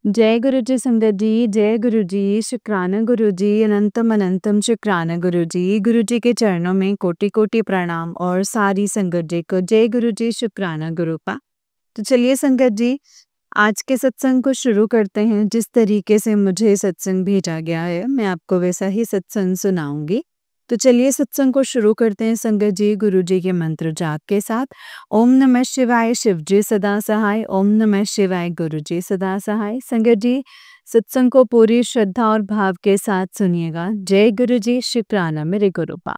जय गुरु जी संगत जी, जय गुरु जी, शुक्राना गुरु जी, अनंतम अनंतम शुक्राना गुरु जी। गुरु जी के चरणों में कोटि कोटि प्रणाम और सारी संगत जी को जय गुरु जी, शुक्राना गुरुपा। तो चलिए संगत जी, आज के सत्संग को शुरू करते हैं। जिस तरीके से मुझे सत्संग भेजा गया है, मैं आपको वैसा ही सत्संग सुनाऊंगी। तो चलिए सत्संग को शुरू करते हैं संगत जी, गुरु जी के मंत्र जाप के साथ। ओम नमः शिवाय, शिव जी सदा सहाय। ओम नमः शिवाय, गुरु जी सदा सहाय। संगत जी, सत्संग को पूरी श्रद्धा और भाव के साथ सुनिएगा। जय गुरु जी, शुक्राना मेरे गुरुपा।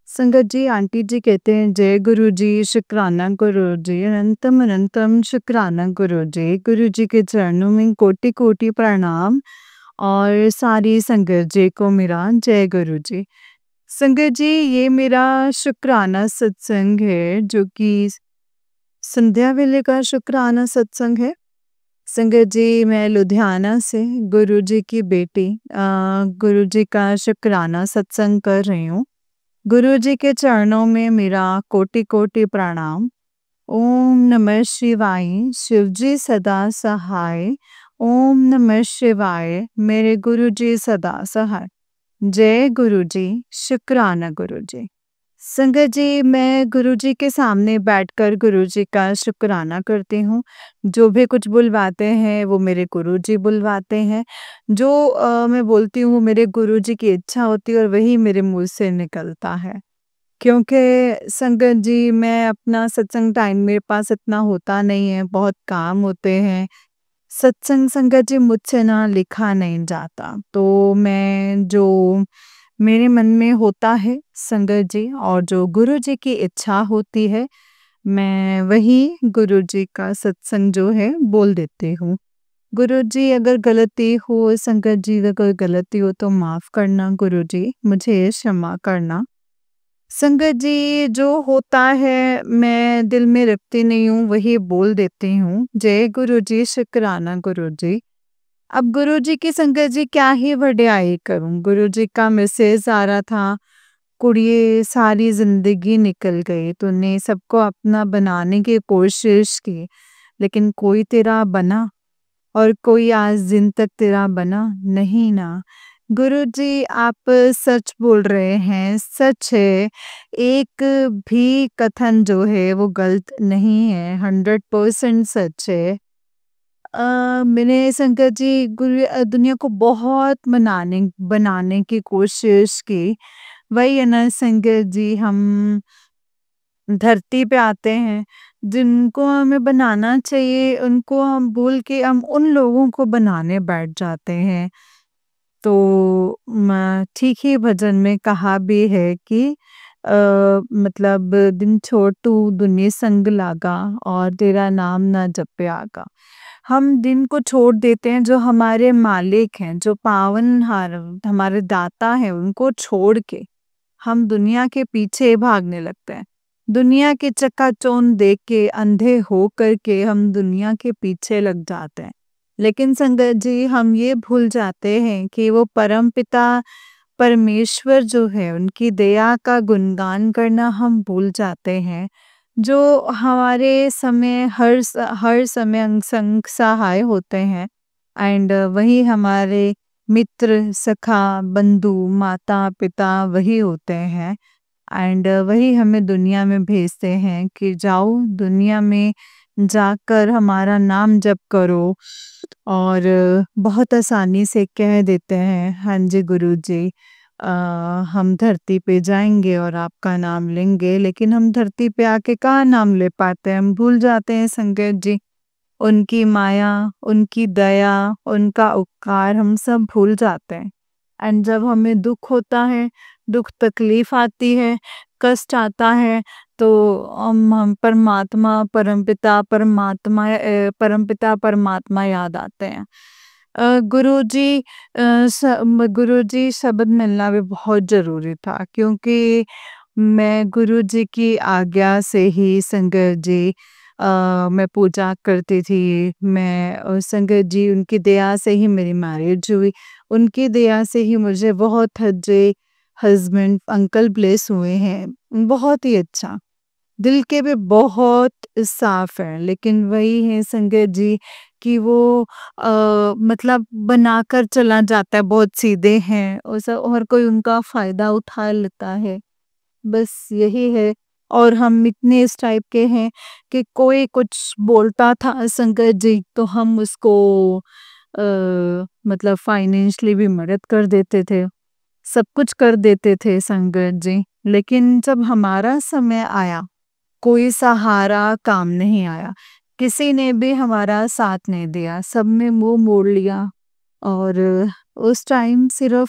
संगत जी, आंटी जी कहते हैं जय गुरु जी, शुक्राना गुरु जी, अनंतम अनंतम शुक्राना गुरु जी। गुरु जी के चरणों में कोटि कोटि प्रणाम और सारी संगत जी को मेरा जय गुरु जी। संगत जी, ये मेरा शुक्राना सत्संग है, जो कि संध्या वेले का शुक्राना सत्संग है। संगत जी, मैं लुधियाना से गुरु जी की बेटी गुरु जी का शुक्राना सत्संग कर रही हूँ। गुरु जी के चरणों में मेरा कोटि कोटि प्रणाम। ओम नमः शिवाय, शिव जी सदा सहाय। ओम नमः शिवाय, मेरे गुरु जी सदा सहाय। जय गुरु जी, शुक्राना गुरु जी। संगत जी, मैं गुरु जी के सामने बैठकर गुरु जी का शुक्राना करती हूँ। जो भी कुछ बुलवाते हैं वो मेरे गुरु जी बुलवाते हैं। जो मैं बोलती हूँ वो मेरे गुरु जी की इच्छा होती है और वही मेरे मुँह से निकलता है। क्योंकि संगत जी, मैं अपना सत्संग टाइम मेरे पास इतना होता नहीं है, बहुत काम होते हैं। सत्संग संगत जी मुझसे ना लिखा नहीं जाता। तो मैं जो मेरे मन में होता है संगत जी, और जो गुरु जी की इच्छा होती है, मैं वही गुरु जी का सत्संग जो है बोल देती हूँ। गुरु जी, अगर गलती हो संगत जी, अगर गलती हो तो माफ़ करना गुरु जी, मुझे क्षमा करना। संगत जी, जो होता है मैं दिल में रखती नहीं हूँ, वही बोल देती हूँ। जय गुरु जी, शुक्राना गुरु जी। अब गुरु जी की संगत जी क्या ही वड्याई करूँ। गुरु जी का मैसेज आ रहा था, कुड़िए सारी जिंदगी निकल गई, तूने सबको अपना बनाने की कोशिश की, लेकिन कोई तेरा बना और कोई आज दिन तक तेरा बना नहीं ना। गुरुजी, आप सच बोल रहे हैं, सच है। एक भी कथन जो है वो गलत नहीं है, 100% सच है। मैंने संगत जी दुनिया को बहुत बनाने की कोशिश की। वही है ना संगत जी, हम धरती पे आते हैं, जिनको हमें बनाना चाहिए उनको हम भूल के हम उन लोगों को बनाने बैठ जाते हैं। तो ठीक ही भजन में कहा भी है कि मतलब दिन छोड़ तू दुनिया संग लागा और तेरा नाम ना जपे आगा। हम दिन को छोड़ देते हैं, जो हमारे मालिक हैं, जो पावनहार हमारे दाता हैं, उनको छोड़ के हम दुनिया के पीछे भागने लगते हैं। दुनिया के चकाचौंध देख के अंधे हो करके हम दुनिया के पीछे लग जाते हैं। लेकिन संगत जी, हम ये भूल जाते हैं कि वो परमपिता परमेश्वर जो है, उनकी दया का गुणगान करना हम भूल जाते हैं। जो हमारे समय हर समय अंग संग सहाय होते हैं, एंड वही हमारे मित्र, सखा, बंधु, माता पिता वही होते हैं। एंड वही हमें दुनिया में भेजते हैं कि जाओ दुनिया में जाकर हमारा नाम जप करो, और बहुत आसानी से कह देते हैं हाँ जी गुरु जी, हम धरती पे जाएंगे और आपका नाम लेंगे। लेकिन हम धरती पे आके कहाँ नाम ले पाते हैं, हम भूल जाते हैं संगत जी। उनकी माया, उनकी दया, उनका उपकार हम सब भूल जाते हैं। एंड जब हमें दुख होता है, दुख तकलीफ आती है, कष्ट आता है, तो हम परमात्मा परमपिता परमात्मा याद आते हैं। गुरुजी, गुरुजी शब्द मिलना भी बहुत जरूरी था, क्योंकि मैं गुरुजी की आज्ञा से ही संगत जी मैं पूजा करती थी। मैं संगत जी, उनकी दया से ही मेरी मैरिज हुई। उनकी दया से ही मुझे बहुत अच्छे हस्बैंड अंकल ब्लेस हुए हैं। बहुत ही अच्छा, दिल के भी बहुत साफ है। लेकिन वही है संगत जी कि वो मतलब बनाकर चला जाता है, बहुत सीधे हैं और और कोई उनका फ़ायदा उठा लेता है। बस यही है। और हम इतने इस टाइप के हैं कि कोई कुछ बोलता था संगत जी तो हम उसको अ, मतलब फाइनेंशियली भी मदद कर देते थे, सब कुछ कर देते थे संगत जी। लेकिन जब हमारा समय आया, कोई सहारा काम नहीं आया, किसी ने भी हमारा साथ नहीं दिया, सब ने मुंह मोड़ लिया। और उस टाइम सिर्फ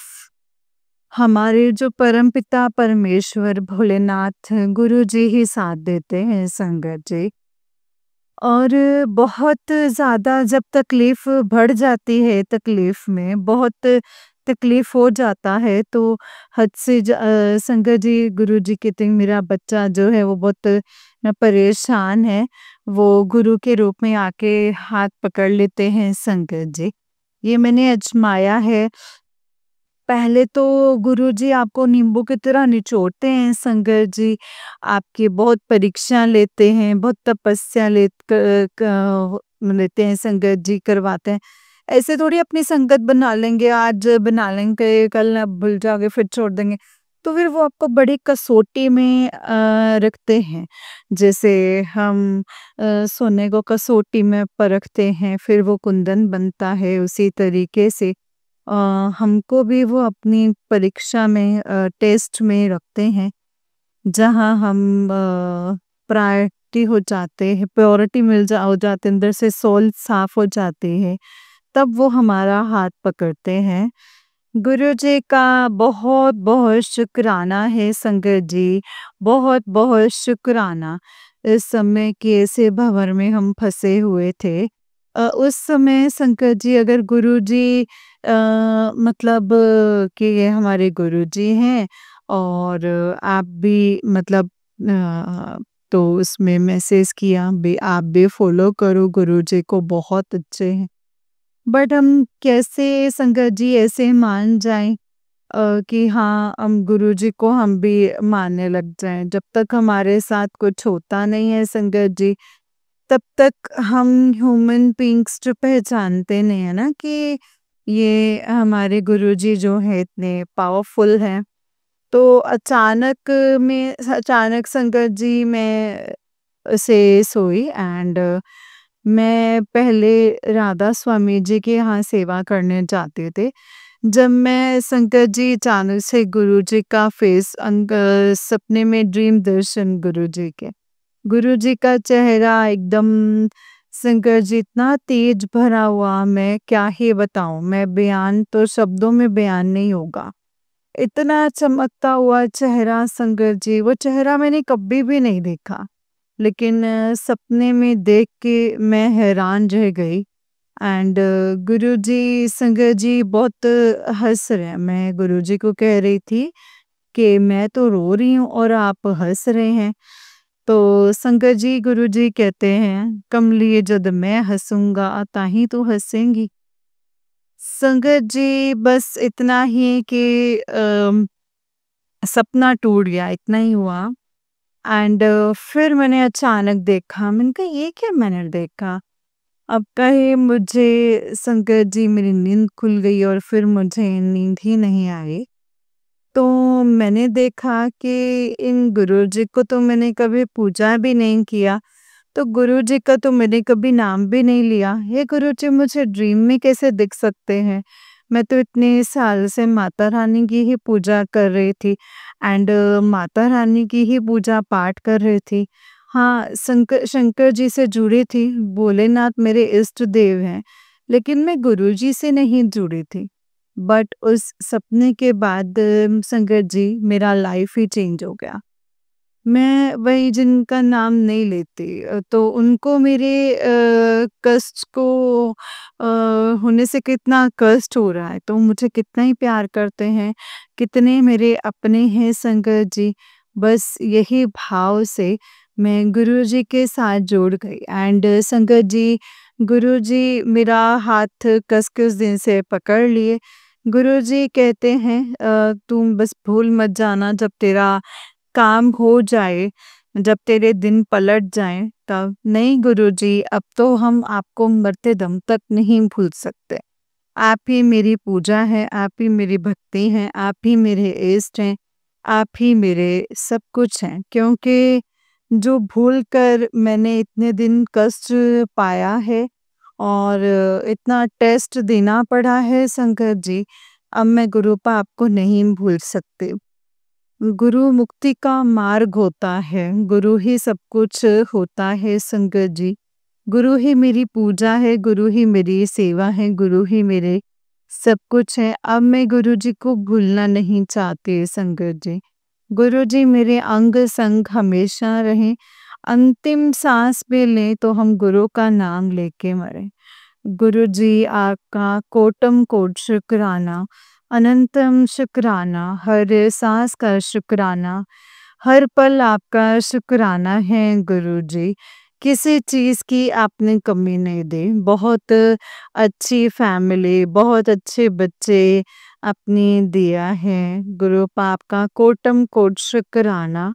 हमारे जो परमपिता परमेश्वर भोलेनाथ गुरु जी ही साथ देते हैं संगत जी। और बहुत ज़्यादा जब तकलीफ बढ़ जाती है, तकलीफ में बहुत तकलीफ हो जाता है तो हद से संगत जी गुरु जी कहते हैं मेरा बच्चा जो है वो बहुत परेशान है, वो गुरु के रूप में आके हाथ पकड़ लेते हैं संगत जी। ये मैंने आजमाया है। पहले तो गुरुजी आपको नींबू की तरह निचोड़ते हैं संगत जी, आपकी बहुत परीक्षा लेते हैं, बहुत तपस्या लेते हैं संगत जी, करवाते हैं। ऐसे थोड़ी अपनी संगत बना लेंगे, आज बना लेंगे, कल आप भूल जाओगे, फिर छोड़ देंगे। तो फिर वो आपको बड़ी कसौटी में रखते हैं। जैसे हम सोने को कसौटी में परखते हैं, फिर वो कुंदन बनता है, उसी तरीके से अ, हमको भी वो अपनी परीक्षा में टेस्ट में रखते हैं, जहाँ हम प्रायोरिटी हो जाते हैं, प्योरिटी हो जाते हैं, अंदर से सोल साफ हो जाती है, तब वो हमारा हाथ पकड़ते हैं। गुरु जी का बहुत बहुत शुक्राना है संगत जी, बहुत बहुत शुक्राना। इस समय के ऐसे भंवर में हम फंसे हुए थे, उस समय संकट जी अगर गुरु जी मतलब कि ये हमारे गुरु जी हैं और आप भी मतलब तो उसमें मैसेज किया भी आप भी फॉलो करो गुरु जी को, बहुत अच्छे हैं। बट हम कैसे संगत जी ऐसे मान जाएं कि हाँ हम गुरु जी को हम भी मानने लग जाएं, जब तक हमारे साथ कुछ होता नहीं है संगत जी, तब तक हम ह्यूमन बीइंग्स जो पहचानते नहीं है ना कि ये हमारे गुरुजी जो है इतने पावरफुल हैं। तो अचानक संगत जी मैं से सोई एंड मैं पहले राधा स्वामी जी के यहाँ सेवा करने जाते थे। जब मैं संगत जी अचानक से गुरु जी का फेस सपने में ड्रीम दर्शन गुरु जी का चेहरा एकदम संकर जी इतना तेज भरा हुआ, मैं क्या ही बताऊं, मैं बयान तो शब्दों में बयान नहीं होगा। इतना चमकता हुआ चेहरा संकर जी, वो चेहरा मैंने कभी भी नहीं देखा। लेकिन सपने में देख के मैं हैरान रह गई। एंड गुरुजी संगत जी बहुत हंस रहे हैं। मैं गुरुजी को कह रही थी कि मैं तो रो रही हूँ और आप हंस रहे हैं। तो संगत जी गुरुजी कहते हैं कमली जद मैं हंसूंगा ताही तो हंसेंगी। संगत जी बस इतना ही कि सपना टूट गया, इतना ही हुआ। एंड फिर मैंने अचानक देखा, मैंने कहा ये क्या मैंने देखा। अब कहे मुझे संगत जी मेरी नींद खुल गई और फिर मुझे नींद ही नहीं आई। तो मैंने देखा कि इन गुरुजी को तो मैंने कभी पूजा भी नहीं किया, तो गुरुजी का तो मैंने कभी नाम भी नहीं लिया। ये गुरुजी मुझे ड्रीम में कैसे दिख सकते हैं? मैं तो इतने साल से माता रानी की ही पूजा कर रही थी एंड माता रानी की ही पूजा पाठ कर रही थी। हाँ, शंकर जी से जुड़ी थी, भोलेनाथ मेरे इष्ट देव हैं, लेकिन मैं गुरुजी से नहीं जुड़ी थी। बट उस सपने के बाद संगत जी मेरा लाइफ ही चेंज हो गया। मैं वही जिनका नाम नहीं लेती तो उनको मेरे कष्ट को होने से कितना कष्ट हो रहा है, तो मुझे कितना ही प्यार करते हैं, कितने मेरे अपने हैं संगत जी। बस यही भाव से मैं गुरुजी के साथ जुड़ गई एंड संगत जी गुरुजी मेरा हाथ कस के उस दिन से पकड़ लिए। गुरुजी कहते हैं तुम बस भूल मत जाना, जब तेरा काम हो जाए, जब तेरे दिन पलट जाएं तब नहीं गुरुजी, अब तो हम आपको मरते दम तक नहीं भूल सकते। आप ही मेरी पूजा है, आप ही मेरी भक्ति है, आप ही मेरे इष्ट हैं, आप ही मेरे सब कुछ हैं। क्योंकि जो भूल कर मैंने इतने दिन कष्ट पाया है और इतना टेस्ट देना पड़ा है शंकर जी, अब मैं गुरुपा आपको नहीं भूल सकती। गुरु मुक्ति का मार्ग होता है, गुरु ही सब कुछ होता है शंकर जी। गुरु ही मेरी पूजा है, गुरु ही मेरी सेवा है, गुरु ही मेरे सब कुछ है। अब मैं गुरु जी को भूलना नहीं चाहती शंकर जी। गुरु जी मेरे अंग संग हमेशा रहें, अंतिम सांस भी लें तो हम गुरु का नाम लेके मरें। गुरु जी आपका कोटम कोट शुक्राना, अनंतम शुक्राना, हर सांस का शुक्राना, हर पल आपका शुक्राना है गुरु जी। किसी चीज़ की आपने कमी नहीं दी। बहुत अच्छी फैमिली, बहुत अच्छे बच्चे आपने दिया है। गुरु पाप का कोटम कोट शुक्राना।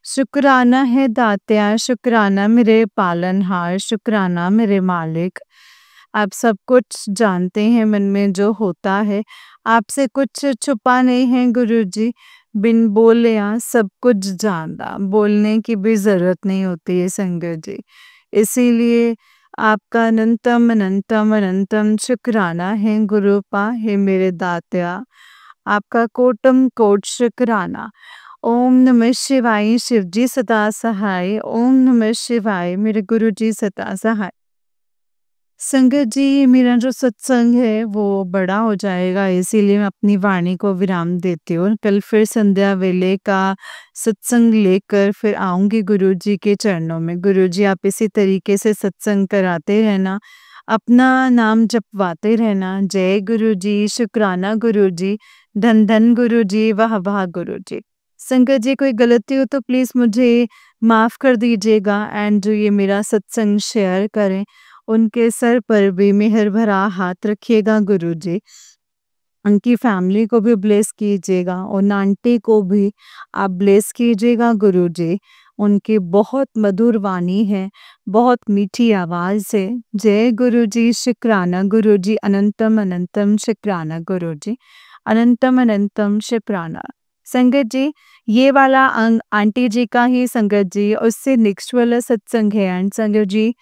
शुक्राना है दात्या, शुक्राना मेरे पालनहार, शुक्राना मेरे मालिक। आप सब कुछ जानते हैं मन में जो होता है, आपसे कुछ छुपा नहीं है गुरुजी। बिन बोले सब कुछ जानना, बोलने की भी ज़रूरत नहीं होती है संगत जी। इसीलिए आपका अनंतम अनंतम अनंतम शुक्राना है गुरुपा, हे मेरे दात्या। आपका कोटम कोट शुक्राना। ओम नमः शिवाय, शिवजी सदा सहाय। ओम नमः शिवाय, मेरे गुरुजी सदा सहाय। संगत जी, मेरा जो सत्संग है वो बड़ा हो जाएगा, इसीलिए मैं अपनी वाणी को विराम देती हूँ। कल फिर संध्या वेले का सत्संग लेकर फिर आऊँगी गुरुजी के चरणों में। गुरुजी आप इसी तरीके से सत्संग कराते रहना, अपना नाम जपवाते रहना। जय गुरुजी, शुक्राना गुरुजी, धन धन गुरुजी, वाह वाह गुरुजी। संगत जी कोई गलती हो तो प्लीज़ मुझे माफ़ कर दीजिएगा एंड जो ये मेरा सत्संग शेयर करें उनके सर पर भी मेहर भरा हाथ रखिएगा गुरुजी। उनकी फैमिली को भी ब्लेस कीजिएगा और आंटी को भी आप ब्लेस कीजिएगा गुरुजी। उनकी बहुत मधुर वाणी है, बहुत मीठी आवाज़ है। जय गुरुजी, शुक्राना गुरुजी, अनंतम अनंतम शुक्राना गुरुजी, अनंतम अनंतम शुक्राना। संगत जी, ये वाला आंटी जी का ही संगत जी, उससे नेक्स्ट वाला सत्संग है एंड संगत जी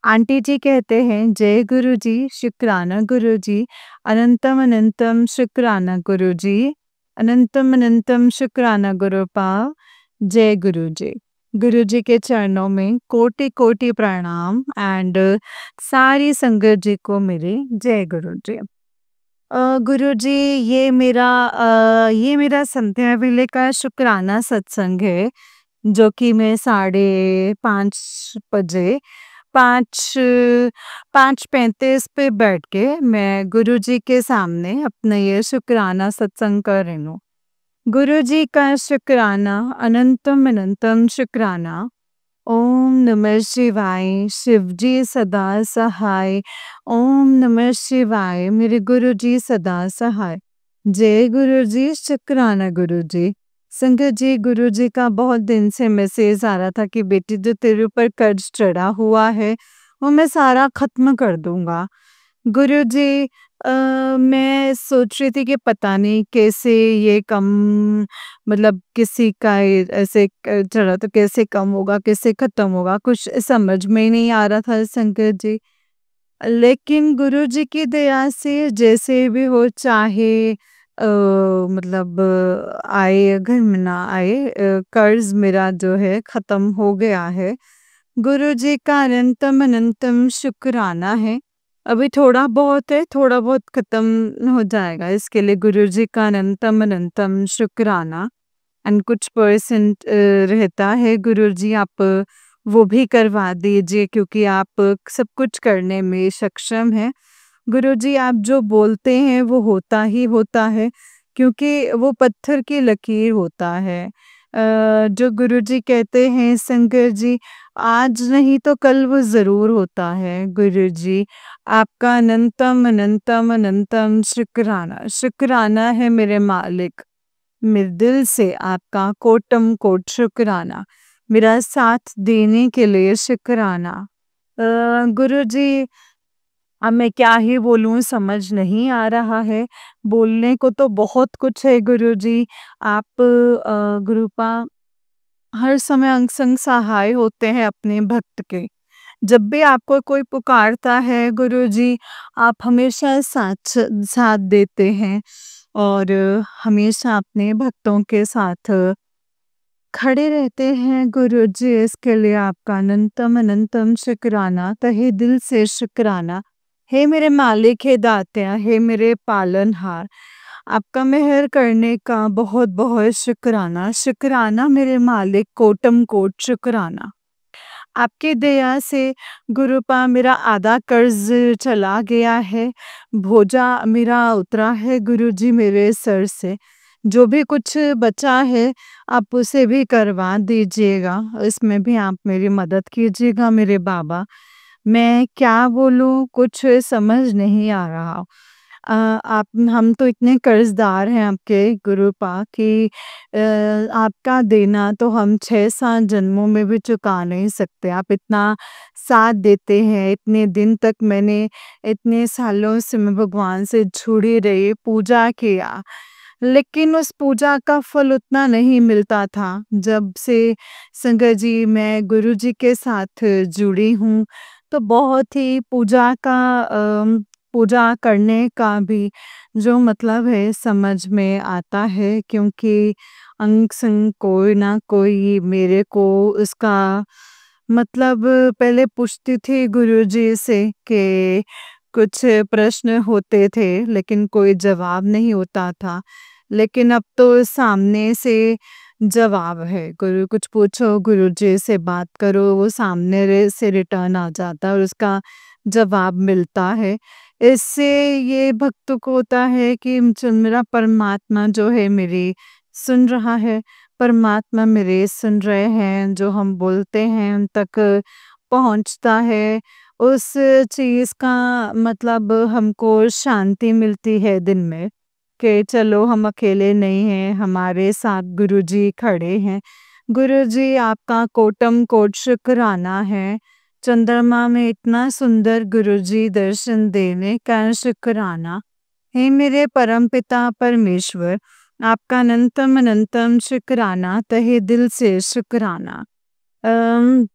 आंटी जी कहते हैं जय गुरु जी, शुक्राना गुरु जी, अनंतम अनंतम शुक्राना गुरु जी, अनंतम अनंतम शुक्राना गुरुपाल। जय गुरु जी। गुरु जी के चरणों में कोटि कोटि प्रणाम एंड सारी संगत जी को मेरे जय गुरु जी। गुरु जी, ये मेरा संध्या वेले का शुक्राना सत्संग है, जो कि मैं 5:30 बजे 5:35 पे बैठ के मैं गुरुजी के सामने अपना ये शुक्राना सत्संग कर रही हूँ। गुरुजी का शुक्राना, अनंतम अनंतम शुक्राना। ओम नमः शिवाय, शिवजी सदा सहाय। ओम नमः शिवाय, मेरे गुरुजी सदा सहाय। जय गुरुजी, शुक्राना गुरुजी। संगत जी, गुरुजी का बहुत दिन से मैसेज आ रहा था कि बेटी जो तेरे ऊपर कर्ज चढ़ा हुआ है वो मैं सारा खत्म कर दूंगा। गुरुजी, मैं सोच रही थी कि पता नहीं कैसे ये कम, मतलब किसी का ऐसे चढ़ा तो कैसे कम होगा, कैसे खत्म होगा, कुछ समझ में ही नहीं आ रहा था शंकर जी। लेकिन गुरुजी की दया से जैसे भी हो, चाहे मतलब आए या घर में ना आए, कर्ज मेरा जो है खत्म हो गया है। गुरुजी का अनंतम अनंतम शुक्राना है। अभी थोड़ा बहुत है, थोड़ा बहुत खत्म हो जाएगा, इसके लिए गुरुजी का अनंतम अनंतम शुक्राना। एंड कुछ परसेंट रहता है गुरुजी, आप वो भी करवा दीजिए क्योंकि आप सब कुछ करने में सक्षम हैं। गुरुजी, आप जो बोलते हैं वो होता ही होता है, क्योंकि वो पत्थर की लकीर होता है। जो गुरुजी कहते हैं शंकर जी, आज नहीं तो कल वो ज़रूर होता है। गुरुजी, आपका अनंतम अनंतम अनंतम शुक्राना। शुक्राना है मेरे मालिक, मेरे दिल से आपका कोटम कोट शुक्राना। मेरा साथ देने के लिए शुक्राना। गुरुजी, अब मैं क्या ही बोलूँ समझ नहीं आ रहा है। बोलने को तो बहुत कुछ है गुरुजी। आप कृपा हर समय अंग संग सहाय होते हैं अपने भक्त के। जब भी आपको कोई पुकारता है गुरुजी, आप हमेशा साथ साथ देते हैं और हमेशा अपने भक्तों के साथ खड़े रहते हैं गुरुजी। इसके लिए आपका अनंतम अनंतम शुक्राना, तहे दिल से शुक्राना। हे मेरे मालिक, हे दात्या, हे मेरे पालनहार, आपका मेहर करने का बहुत बहुत शुक्राना। शुक्राना मेरे मालिक, कोटम कोट शुक्राना। आपकी दया से गुरुपा मेरा आधा कर्ज चला गया है, बोझा मेरा उतरा है गुरुजी मेरे सर से। जो भी कुछ बचा है आप उसे भी करवा दीजिएगा, इसमें भी आप मेरी मदद कीजिएगा मेरे बाबा। मैं क्या बोलूँ, कुछ समझ नहीं आ रहा। आप हम तो इतने कर्जदार हैं आपके गुरुपा कि आपका देना तो हम 6-7 जन्मों में भी चुका नहीं सकते। आप इतना साथ देते हैं, इतने दिन तक मैंने इतने सालों से मैं भगवान से जुड़ी रही, पूजा किया, लेकिन उस पूजा का फल उतना नहीं मिलता था। जब से संगत जी मैं गुरुजी के साथ जुड़ी हूँ, तो बहुत ही पूजा करने का भी जो मतलब है समझ में आता है, क्योंकि अंग संग कोई ना कोई मेरे को उसका मतलब पहले पूछती थी गुरुजी से कि कुछ प्रश्न होते थे लेकिन कोई जवाब नहीं होता था। लेकिन अब तो सामने से जवाब है, गुरु कुछ पूछो गुरुजी से बात करो, वो सामने से रिटर्न आ जाता है और उसका जवाब मिलता है। इससे ये भक्त को होता है कि मेरा परमात्मा जो है मेरी सुन रहा है, परमात्मा मेरे सुन रहे हैं, जो हम बोलते हैं उन तक पहुंचता है। उस चीज़ का मतलब हमको शांति मिलती है दिन में कि चलो हम अकेले नहीं हैं, हमारे साथ गुरुजी खड़े हैं। गुरुजी, आपका कोटम कोट शुक्राना है। चंद्रमा में इतना सुंदर गुरुजी दर्शन देने का शुक्राना। हे मेरे परमपिता परमेश्वर, आपका अनंतम अनंतम शुक्राना, तहे दिल से शुक्राना। अम,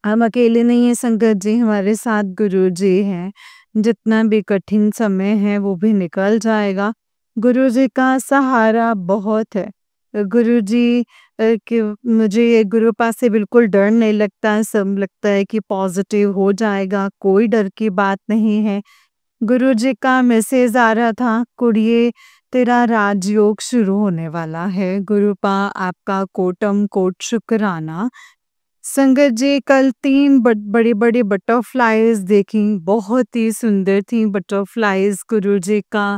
हम अकेले नहीं हैं संगत जी, हमारे साथ गुरुजी हैं। जितना भी कठिन समय है वो भी निकल जाएगा। गुरुजी का सहारा बहुत है। गुरुजी कि मुझे ये गुरु पास से बिल्कुल डर नहीं लगता, सब लगता है कि पॉजिटिव हो जाएगा, कोई डर की बात नहीं है। गुरुजी का मैसेज आ रहा था, कुड़िए तेरा राजयोग शुरू होने वाला है। गुरुपा आपका कोटम कोट शुक्राना। संगत जी, कल 3 बड़ी-बड़ी बटरफ्लाइज़ देखी, बहुत ही सुंदर थी बटरफ्लाइज़। गुरुजी का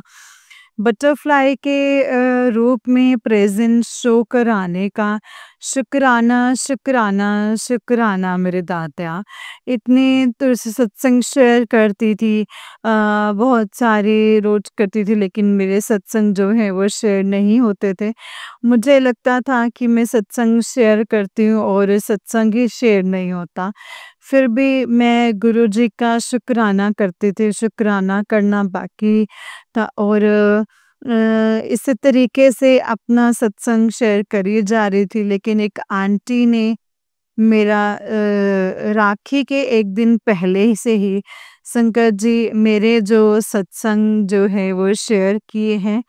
बटरफ्लाई के रूप में प्रेज़ेंस शो कराने का शुक्राना, शुक्राना, शुक्राना मेरे दाता। इतने तुझसे सत्संग शेयर करती थी, बहुत सारे रोज़ करती थी, लेकिन मेरे सत्संग जो हैं वो शेयर नहीं होते थे। मुझे लगता था कि मैं सत्संग शेयर करती हूँ और सत्संग ही शेयर नहीं होता। फिर भी मैं गुरुजी का शुक्राना करती थी, शुक्राना करना बाकी था और इसी तरीके से अपना सत्संग शेयर करी जा रही थी, लेकिन एक आंटी ने मेरा राखी के 1 दिन पहले से ही संगत जी मेरे जो सत्संग जो है वो शेयर किए हैं।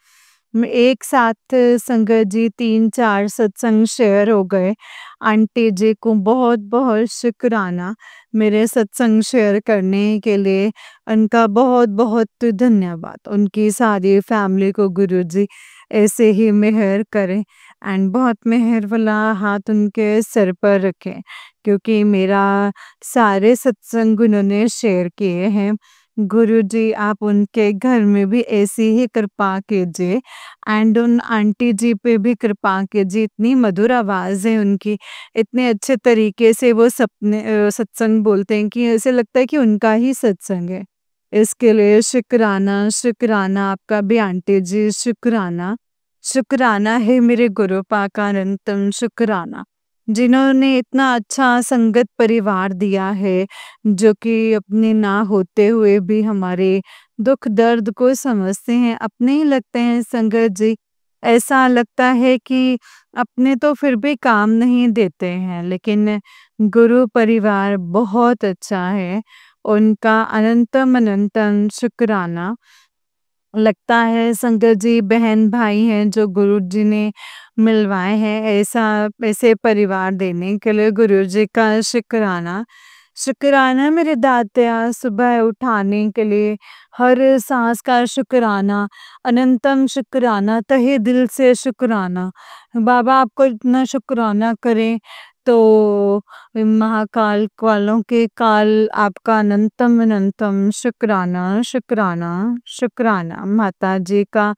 एक साथ संगत जी 3-4 सत्संग शेयर हो गए। आंटी जी को बहुत-बहुत शुक्राना मेरे सत्संग शेयर करने के लिए। उनका बहुत-बहुत धन्यवाद। उनकी सारी फैमिली को गुरुजी ऐसे ही मेहर करें एंड बहुत मेहर वाला हाथ उनके सर पर रखें, क्योंकि मेरा सारे सत्संग उन्होंने शेयर किए हैं। गुरुजी, आप उनके घर में भी ऐसी ही कृपा कीजिए एंड उन आंटी जी पे भी कृपा कीजिए। इतनी मधुर आवाज़ है उनकी, इतने अच्छे तरीके से वो सत्संग बोलते हैं कि ऐसे लगता है कि उनका ही सत्संग है। इसके लिए शुक्राना, शुक्राना आपका भी आंटी जी, शुक्राना। शुक्राना है मेरे गुरुपा का अनंतम शुक्राना। जिन्होंने इतना अच्छा संगत परिवार दिया है, जो कि अपने ना होते हुए भी हमारे दुख दर्द को समझते हैं, अपने ही लगते हैं संगत जी। ऐसा लगता है कि अपने तो फिर भी काम नहीं देते हैं, लेकिन गुरु परिवार बहुत अच्छा है। उनका अनंतम अनंतम शुक्राना। लगता है संगत जी बहन भाई हैं जो गुरु जी ने मिलवाए हैं, ऐसा ऐसे परिवार देने के लिए गुरु जी का शुक्राना। शुक्राना मेरे दातिया, सुबह उठाने के लिए हर सांस का शुक्राना, अनंतम शुक्राना, तहे दिल से शुक्राना। बाबा आपको इतना शुक्राना करें तो महाकाल कालों के काल आपका अनंतम अनंतम शुक्राना शुक्राना शुक्राना। माता जी का,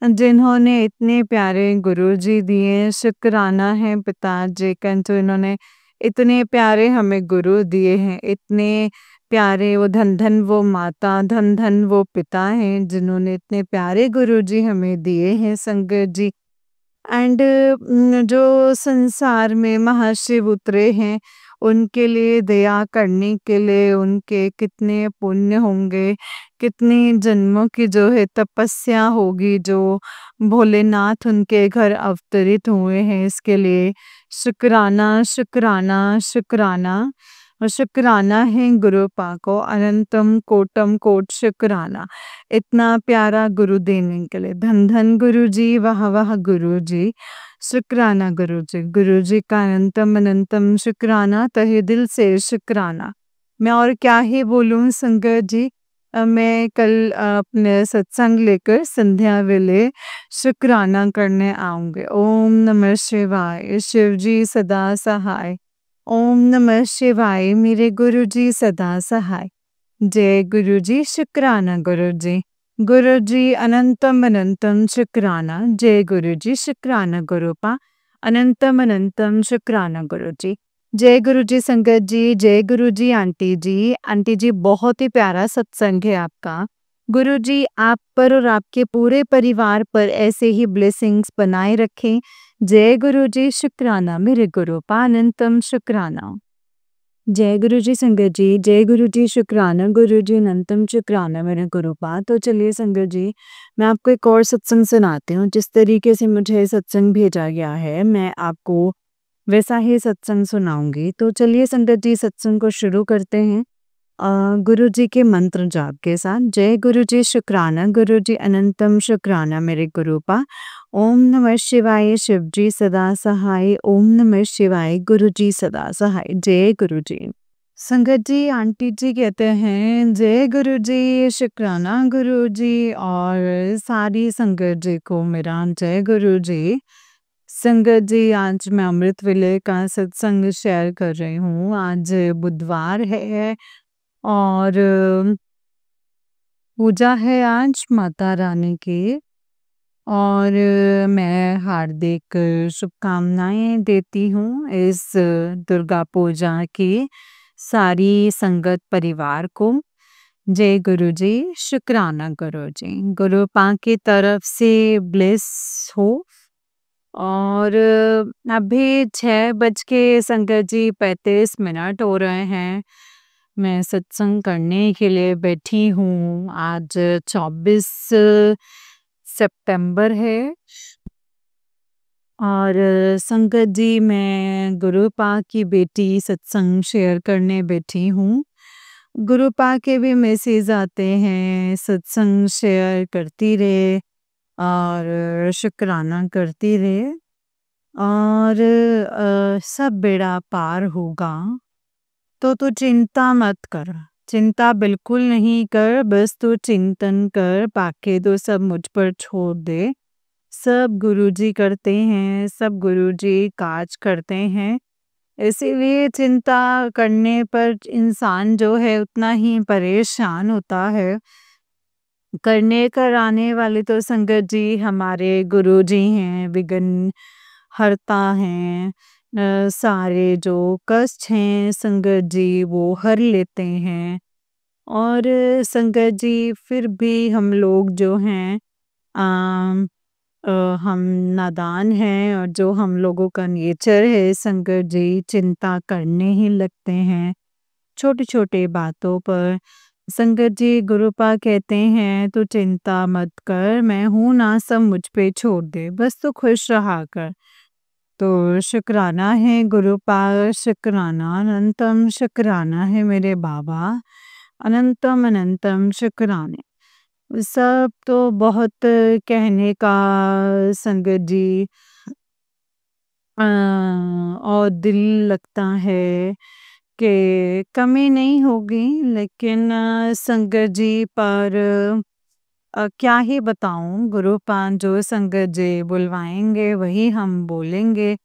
जिन्होंने इतने प्यारे गुरु जी दिए, शुक्राना है पिताजी का जो इन्होंने इतने प्यारे हमें गुरु दिए हैं, इतने प्यारे। वो धन धन वो माता, धन धन वो पिता हैं जिन्होंने इतने प्यारे गुरु जी हमें दिए हैं संगत जी। एंड जो संसार में महाशिव उतरे हैं, उनके लिए दया करने के लिए उनके कितने पुण्य होंगे, कितने जन्मों की जो है तपस्या होगी, जो भोलेनाथ उनके घर अवतरित हुए हैं, इसके लिए शुक्राना शुक्राना शुक्राना। और शुक्राना है गुरु पाको, अनंतम कोटम कोट शुक्राना। इतना प्यारा गुरु देने के लिए धन धन गुरु जी, वाह वाह गुरु जी, शुक्राना गुरु जी। गुरु जी का अनंतम अनंतम शुक्राना, तहे दिल से शुक्राना। मैं और क्या ही बोलूं संगत जी। मैं कल अपने सत्संग लेकर संध्या वेले शुक्राना करने आऊंगे। ओम नमः शिवाय, शिव जी सदा सहाय। ओम नमः शिवाय, मेरे गुरु जी सदा सहाय। जय गुरु जी, शुक्राना गुरु जी। गुरु जी अनंतम अनंतम शुक्राना। जय गुरु जी, शुक्राना गुरु पा, अनंतम अनंतम शुक्राना गुरु जी। जय गुरु जी संगत जी, जय गुरु जी आंटी जी। आंटी जी बहुत ही प्यारा सत्संग है आपका। गुरु जी आप पर और आपके पूरे परिवार पर ऐसे ही ब्लेसिंग्स बनाए रखें। जय गुरु जी, शुक्राना मेरे गुरु पा, अनंतम शुक्राना। जय गुरु जी संगत जी, जय गुरु जी, शुक्राना गुरु जी, अनंतम शुक्राना मेरे गुरु पा। तो चलिए संगत जी, मैं आपको एक और सत्संग सुनाती हूँ। जिस तरीके से मुझे सत्संग भेजा गया है, मैं आपको वैसा ही सत्संग सुनाऊंगी। तो चलिए संगत जी, सत्संग को शुरू करते हैं गुरु जी के मंत्र जाप के साथ। जय गुरु जी, शुक्राना गुरु जी, अनंतम शुक्राना मेरे गुरु पा। ओम नमः शिवाय, शिव जी सदा सहाय। ओम नमः शिवाय, गुरु जी सदा सहाय। जय गुरु जी। संगत जी आंटी जी कहते हैं जय गुरु जी, शुक्राना गुरु जी, और सारी संगत जी को मेरा जय गुरु जी। संगत जी आज मैं अमृत वेले का सत्संग शेयर कर रही हूँ। आज बुधवार है और पूजा है आज माता रानी की, और मैं हार्दिक शुभकामनाएं देती हूँ इस दुर्गा पूजा की सारी संगत परिवार को। जय गुरु जी, शुक्राना गुरु जी। गुरु पा की तरफ से ब्लेस हो। और अभी 6 बज के संगत जी 35 मिनट हो रहे हैं। मैं सत्संग करने के लिए बैठी हूँ। आज 24 सितंबर है और संगत जी मैं गुरुपा की बेटी सत्संग शेयर करने बैठी हूँ। गुरुपा के भी मैसेज आते हैं, सत्संग शेयर करती रहे और शुक्राना करती रहे, और सब बेड़ा पार होगा। तो तू चिंता मत कर, चिंता बिल्कुल नहीं कर, बस तू चिंतन कर, बाकी तो सब मुझ पर छोड़ दे। सब गुरुजी करते हैं, सब गुरुजी काज करते हैं। इसीलिए चिंता करने पर इंसान जो है उतना ही परेशान होता है। करने कराने वाले तो संगत जी हमारे गुरुजी हैं, विघ्न हरता हैं। सारे जो कष्ट हैं संगत जी वो हर लेते हैं। और संगत जी फिर भी हम लोग जो हैं हम नादान हैं और जो हम लोगों का नेचर है संगत जी चिंता करने ही लगते हैं छोटी-छोटी बातों पर। संगत जी गुरुपा कहते हैं तू चिंता मत कर, मैं हूँ ना, सब मुझ पे छोड़ दे, बस तू खुश रहा कर। तो शुक्राना है गुरुपा, शुक्राना अनंतम शुक्राना है मेरे बाबा, अनंतम अनंतम शुक्राने। सब तो बहुत कहने का संगत जी, और दिल लगता है कि कमी नहीं होगी, लेकिन संगत जी पर क्या ही बताऊं, गुरुपान जो संगत जी बुलवाएंगे वही हम बोलेंगे।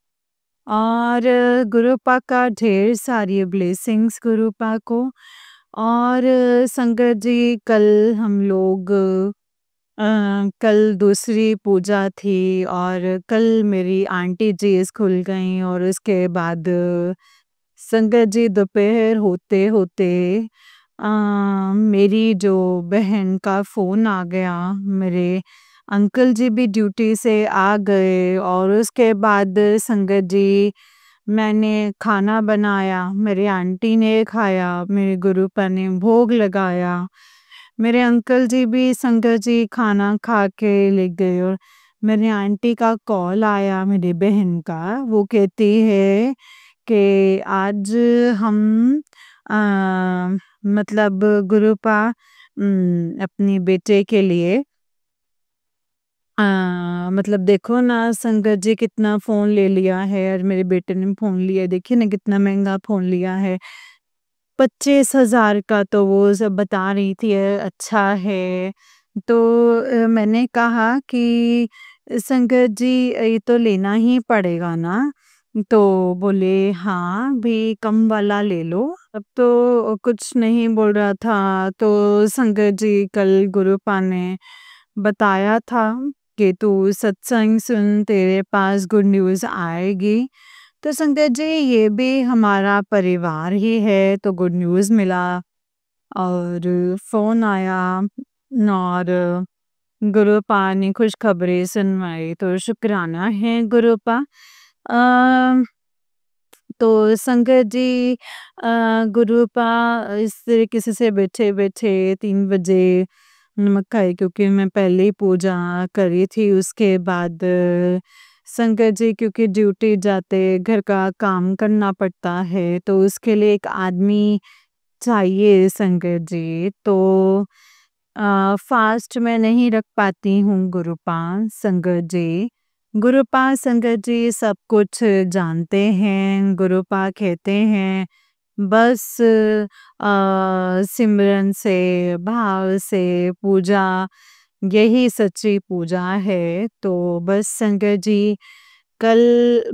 और गुरुपा का ढेर सारी ब्लेसिंग्स गुरुपा को। और संगत जी कल हम लोग कल दूसरी पूजा थी और कल मेरी आंटी जी स्कूल गई और उसके बाद संगत जी दोपहर होते होते अ, मेरी जो बहन का फ़ोन आ गया, मेरे अंकल जी भी ड्यूटी से आ गए और उसके बाद संगत जी मैंने खाना बनाया, मेरी आंटी ने खाया, मेरे गुरुपा ने भोग लगाया, मेरे अंकल जी भी संगत जी खाना खा के ले गए और मेरी आंटी का कॉल आया मेरी बहन का, वो कहती है कि आज हम मतलब गुरुपा अपनी बेटे के लिए मतलब देखो ना संगत जी कितना फ़ोन ले लिया है और मेरे बेटे ने फ़ोन लिया, देखिए ना कितना महँगा फ़ोन लिया है। 25,000 का तो वो सब बता रही थी अच्छा है। तो मैंने कहा कि संगत जी ये तो लेना ही पड़ेगा ना? तो बोले हाँ, भी कम वाला ले लो। अब तो कुछ नहीं बोल रहा था, तो संगत जी कल गुरुपा ने बताया था कि तू सत्संग सुन, तेरे पास गुड न्यूज़ आएगी। तो संगत जी ये भी हमारा परिवार ही है, तो गुड न्यूज़ मिला और फ़ोन आया और गुरुपा ने खुशखबरी सुनवाई, तो शुक्राना है गुरुपा। अ, तो संगत जी गुरुपा इस तरीके से बैठे-बैठे 3 बजे नमक खाए क्योंकि मैं पहले ही पूजा करी थी, उसके बाद संगत जी क्योंकि ड्यूटी जाते घर का काम करना पड़ता है, तो उसके लिए एक आदमी चाहिए संगत जी। तो फ़ास्ट मैं नहीं रख पाती हूँ गुरुपा संगत जी। गुरुपा संगत जी सब कुछ जानते हैं, गुरुपा कहते हैं बस सिमरन से, भाव से पूजा यही सच्ची पूजा है। तो बस संगत जी कल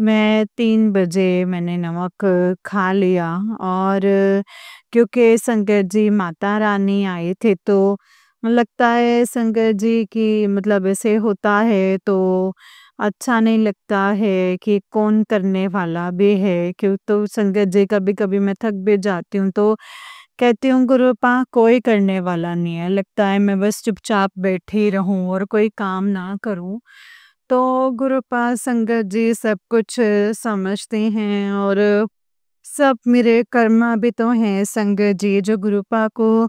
मैं 3 बजे मैंने नमक खा लिया और क्योंकि संगत जी माता रानी आए थे तो लगता है संगत जी कि मतलब ऐसे होता है तो अच्छा नहीं लगता है कि कौन करने वाला भी है, क्यों तो संगत जी कभी-कभी मैं थक भी जाती हूँ तो कहती हूँ गुरुपा कोई करने वाला नहीं है, लगता है मैं बस चुपचाप बैठी रहूँ और कोई काम ना करूँ। तो गुरुपा संगत जी सब कुछ समझते हैं और सब मेरे कर्मा भी तो हैं संगत जी जो गुरुपा को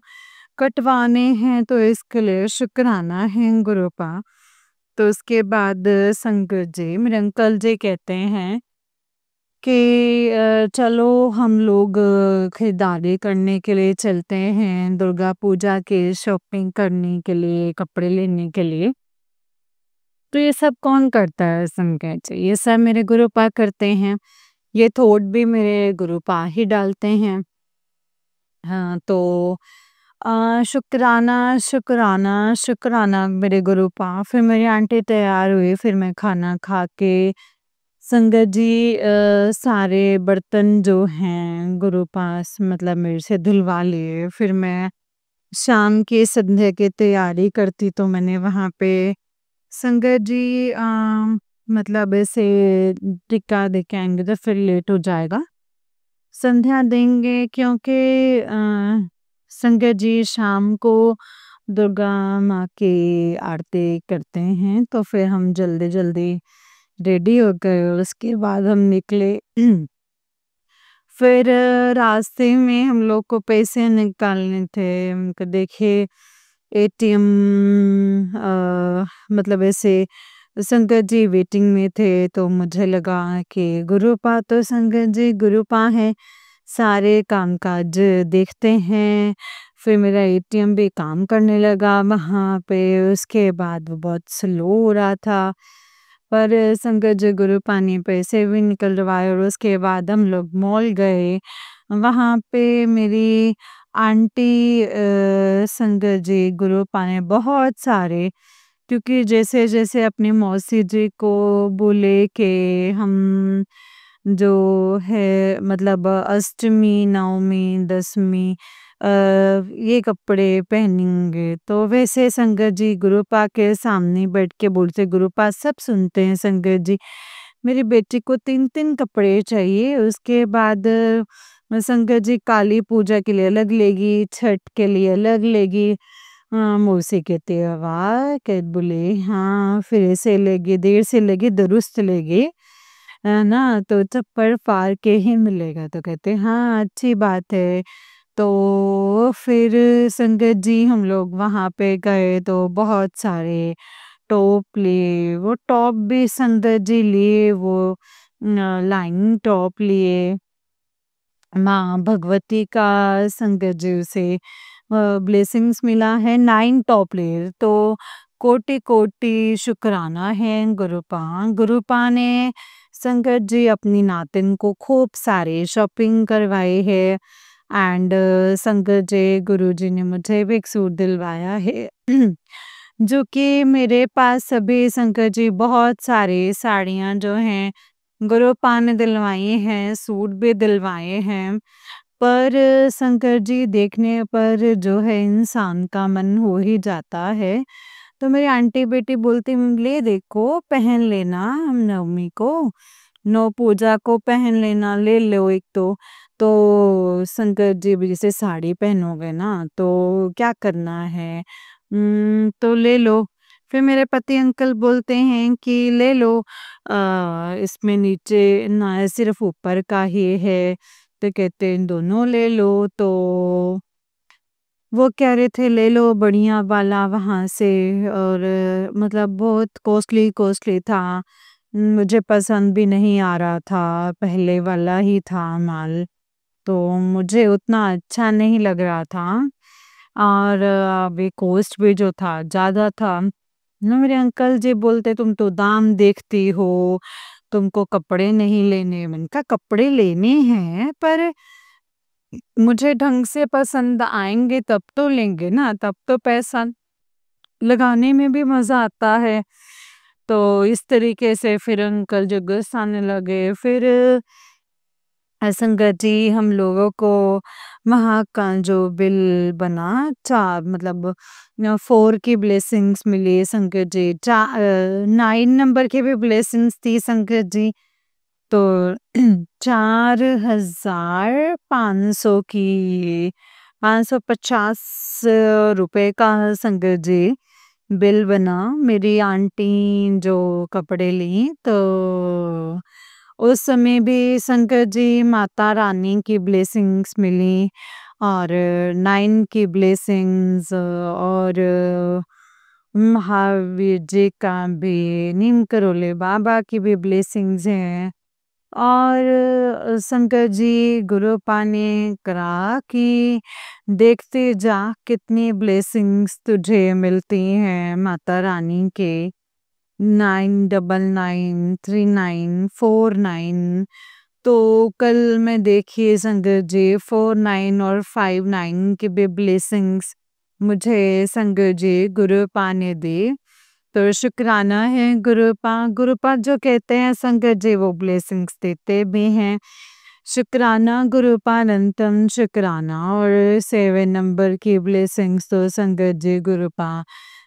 कटवाने हैं, तो इसके लिए शुक्राना है गुरुपा। तो उसके बाद संगत जी मेरे अंकल जी कहते हैं कि चलो हम लोग खरीदारी करने के लिए चलते हैं, दुर्गा पूजा के शॉपिंग करने के लिए, कपड़े लेने के लिए। तो ये सब कौन करता है संगत जी? ये सब मेरे गुरुपा करते हैं। ये थॉट भी मेरे गुरुपा ही डालते हैं। हाँ, तो शुक्राना, शुक्राना, शुक्राना मेरे गुरुपा। फिर मेरी आंटी तैयार हुई, फिर मैं खाना खा के संगत जी सारे बर्तन जो हैं गुरुपा मतलब मेरे से धुलवा लिए। फिर मैं शाम की संध्या की तैयारी करती तो मैंने वहाँ पे संगत जी मतलब ऐसे टिक्का देके आएँगे तो फिर लेट हो जाएगा। संध्या देंगे क्योंकि संगत जी शाम को दुर्गा माँ की आरती करते हैं, तो फिर हम जल्दी-जल्दी रेडी हो गए और उसके बाद हम निकले। फिर रास्ते में हम लोग को पैसे निकालने थे। देखिए एटीएम मतलब ऐसे संगत जी वेटिंग में थे, तो मुझे लगा कि गुरुपा तो संगत जी गुरुपा है, सारे कामकाज देखते हैं। फिर मेरा एटीएम भी काम करने लगा वहाँ पे, उसके बाद वो बहुत स्लो हो रहा था। पर संगत जी गुरुपा ने पैसे भी निकलवाए और उसके बाद हम लोग मॉल गए। वहाँ पे मेरी आंटी संगत जी गुरुपा ने बहुत सारे, क्योंकि जैसे-जैसे अपनी मौसी जी को बोले कि हम जो है मतलब अष्टमी, नवमी, दशमी ये कपड़े पहनेंगे, तो वैसे संगत जी गुरुपा के सामने बैठ के बोलते, गुरुपा सब सुनते हैं संगत जी। मेरी बेटी को 3-3 कपड़े चाहिए, उसके बाद संगत जी काली पूजा के लिए अलग लेगी, छठ के लिए अलग लेगी। मौसी कहती है वाह! क्या बोले हाँ, फिर ऐसे लेगी, देर से लेगी, दुरुस्त लेगी, है ना? तो चप्पल फाड़ के ही मिलेगा। तो कहते हाँ, अच्छी बात है। तो फिर संगत जी हम लोग वहाँ पे गए तो बहुत सारे टॉप लिए, वो टॉप भी संगत जी लिए, वो लाइनिंग टॉप लिए। माँ भगवती का संगत जी से ब्लेसिंग्स मिला है, 9 टॉप लिए, तो कोटि-कोटि शुक्राना है गुरुपा। गुरुपा ने संगत जी अपनी नातिन को खूब सारे शॉपिंग करवाए है एंड संगत जी गुरुजी ने मुझे भी एक सूट दिलवाया है। जो कि मेरे पास अभी संगत जी बहुत सारे साड़ियाँ जो हैं गुरुपा ने दिलवाई हैं, सूट भी दिलवाए हैं। पर शंकर जी देखने पर जो है इंसान का मन हो ही जाता है। तो मेरी आंटी बेटी बोलती ले देखो पहन लेना हम नवमी को, नौ पूजा को पहन लेना, ले लो एक तो शंकर जी भी जैसे साड़ी पहनोगे ना तो क्या करना है, तो ले लो। फिर मेरे पति अंकल बोलते हैं कि ले लो, इसमें नीचे ना है, सिर्फ ऊपर का ही है, तो कहते हैं दोनों ले लो। तो वो कह रहे थे ले लो बढ़िया वाला वहाँ से, और मतलब बहुत कॉस्टली कॉस्टली था, मुझे पसंद भी नहीं आ रहा था, पहले वाला ही था माल, तो मुझे उतना अच्छा नहीं लग रहा था। और अभी कॉस्ट भी जो था ज़्यादा था ना। मेरे अंकल जी बोलते तुम तो दाम देखती हो, तुमको कपड़े नहीं लेने। मैंने कहा कपड़े लेने हैं, पर मुझे ढंग से पसंद आएंगे तब तो लेंगे ना, तब तो पैसा लगाने में भी मजा आता है। तो इस तरीके से फिर अंकल जो गुस्सा आने लगे। फिर संगत जी हम लोगों को वहाँ का जो बिल बना, चार मतलब 4 की ब्लेसिंग्स मिली संगत जी, 9 नंबर की भी ब्लेसिंग्स थी संगत जी। तो 4,500 की 550 रुपए का संगत जी बिल बना। मेरी आंटी जो कपड़े ली, तो उस समय भी शंकर जी माता रानी की ब्लेसिंग्स मिली और 9 की ब्लेसिंग्स, और महावीर जी का भी, नीम करोले बाबा की भी ब्लेसिंग्स हैं। और शंकर जी गुरुपा ने करा कि देखते जा कितनी ब्लेसिंग्स तुझे मिलती हैं माता रानी के, 99993949। तो कल मैं देखिए संगत जी 49 और 59 की भी ब्लेसिंग्स मुझे संगत जी गुरुपा ने दी। तो शुक्राना है गुरुपा। गुरुपा जो कहते हैं संगत जी वो ब्लेसिंग्स देते भी हैं। शुक्राना गुरुपा अनंतम शुक्राना। और 7 नंबर की ब्लेसिंग्स तो संगत जी गुरुपा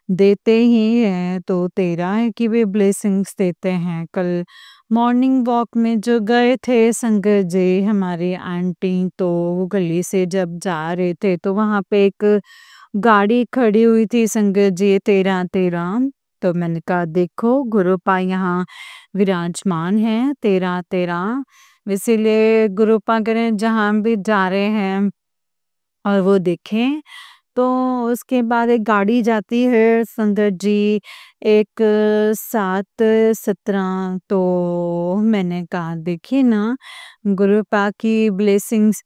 देते ही हैं, तो 13 की भी ब्लेसिंग्स देते हैं। कल मॉर्निंग वॉक में जो गए थे संगत जी हमारी आंटी, तो वो गली से जब जा रहे थे तो वहाँ पे एक गाड़ी खड़ी हुई थी संगत जी 13-13। तो मैंने कहा देखो गुरुपा यहाँ विराजमान हैं 13-13। इसीलिए गुरुपा करें जहाँ भी जा रहे हैं और वो देखें। तो उसके बाद एक गाड़ी जाती है संगत जी 1-7-17। तो मैंने कहा देखिए ना गुरुपा की ब्लेसिंग्स।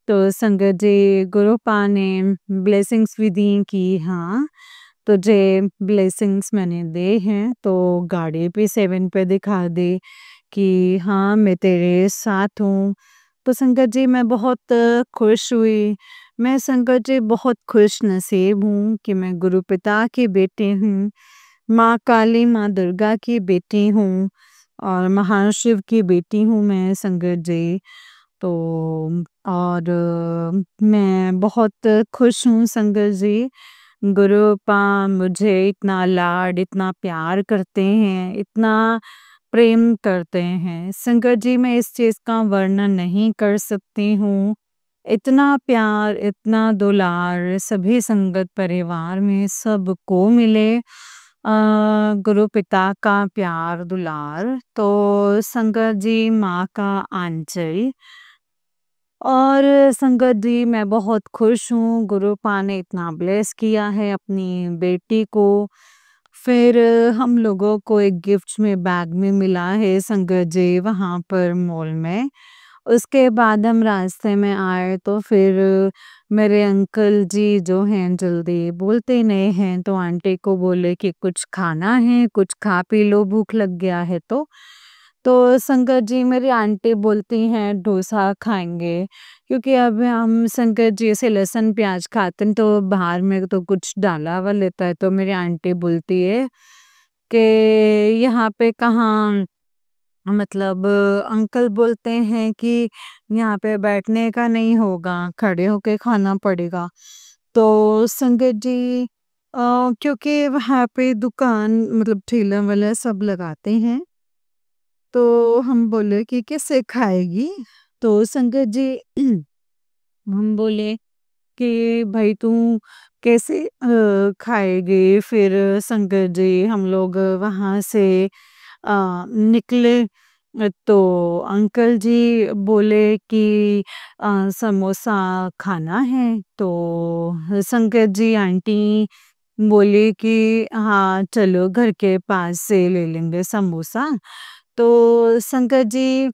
तो संगत जी गुरुपा ने ब्लेसिंग्स भी दी कि हाँ तुझे ब्लेसिंग्स मैंने दे हैं। तो गाड़ी पे 7 पे दिखा दे कि हाँ मैं तेरे साथ हूँ। तो संगत जी मैं बहुत खुश हुई। मैं संगत जी बहुत खुश नसीब हूँ कि मैं गुरु पिता की बेटी हूँ, माँ काली माँ दुर्गा की बेटी हूँ और महाशिव की बेटी हूँ मैं संगत जी। तो और मैं बहुत खुश हूँ संगत जी। गुरुपा मुझे इतना लाड इतना प्यार करते हैं, इतना प्रेम करते हैं। संगत जी मैं इस चीज़ का वर्णन नहीं कर सकती हूँ। इतना प्यार, इतना दुलार सभी संगत परिवार में सबको मिले। गुरु पिता का प्यार दुलार तो संगत जी माँ का आंचल। और संगत जी मैं बहुत खुश हूँ गुरुपा ने इतना ब्लेस किया है अपनी बेटी को। फिर हम लोगों को एक गिफ्ट में बैग में मिला है संगत जी वहाँ पर मॉल में। उसके बाद हम रास्ते में आए तो फिर मेरे अंकल जी जो हैं जल्दी बोलते नहीं हैं। तो आंटी को बोले कि कुछ खाना है, कुछ खा पी लो भूख लग गया है तो संगत जी मेरी आंटी बोलती हैं डोसा खाएँगे। क्योंकि अब हम संगत जी ऐसे लहसुन प्याज खाते हैं तो बाहर में तो कुछ डाला हुआ लेता है। तो मेरी आंटी बोलती है कि यहाँ पे कहाँ मतलब अंकल बोलते हैं कि यहाँ पे बैठने का नहीं होगा, खड़े होके खाना पड़ेगा। तो संगत जी क्योंकि वहाँ पे दुकान मतलब ठेला-वेला सब लगाते हैं। तो हम बोले कि कैसे खाएगी? तो संगत जी हम बोले कि भाई तू कैसे खाएगी? फिर संगत जी हम लोग वहाँ से निकले। तो अंकल जी बोले कि समोसा खाना है। तो संगत जी आंटी बोली कि हाँ चलो घर के पास से ले लेंगे समोसा। तो संगत जी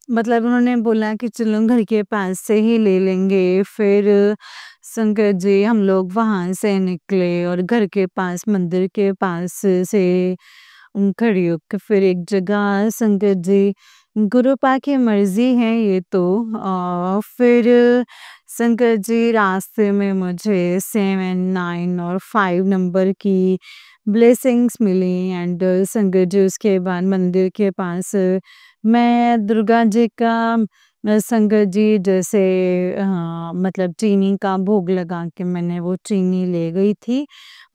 मतलब उन्होंने बोला कि चलो घर के पास से ही ले लेंगे। फिर संगत जी हम लोग वहाँ से निकले और घर के पास मंदिर के पास से खड़ी होके फिर एक जगह संगत जी गुरुपा की मर्ज़ी है ये तो। फिर संगत जी रास्ते में मुझे 7, 9 और 5 नंबर की ब्लेसिंग्स मिली एंड संगत जी उसके बाद मंदिर के पास मैं दुर्गा जी का संगत जी जैसे मतलब चीनी का भोग लगा के मैंने वो चीनी ले गई थी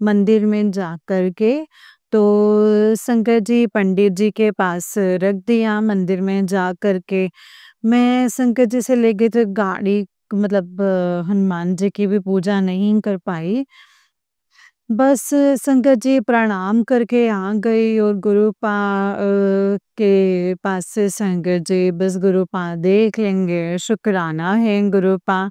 मंदिर में जा कर के। तो संगत जी पंडित जी के पास रख दिया मंदिर में जा कर के। मैं संगत जी से ले गई तो गाड़ी मतलब हनुमान जी की भी पूजा नहीं कर पाई। बस संगत जी प्रणाम करके आ गई और गुरुपा के पास से संगत जी बस गुरुपा देख लेंगे, शुक्राना है गुरुपा।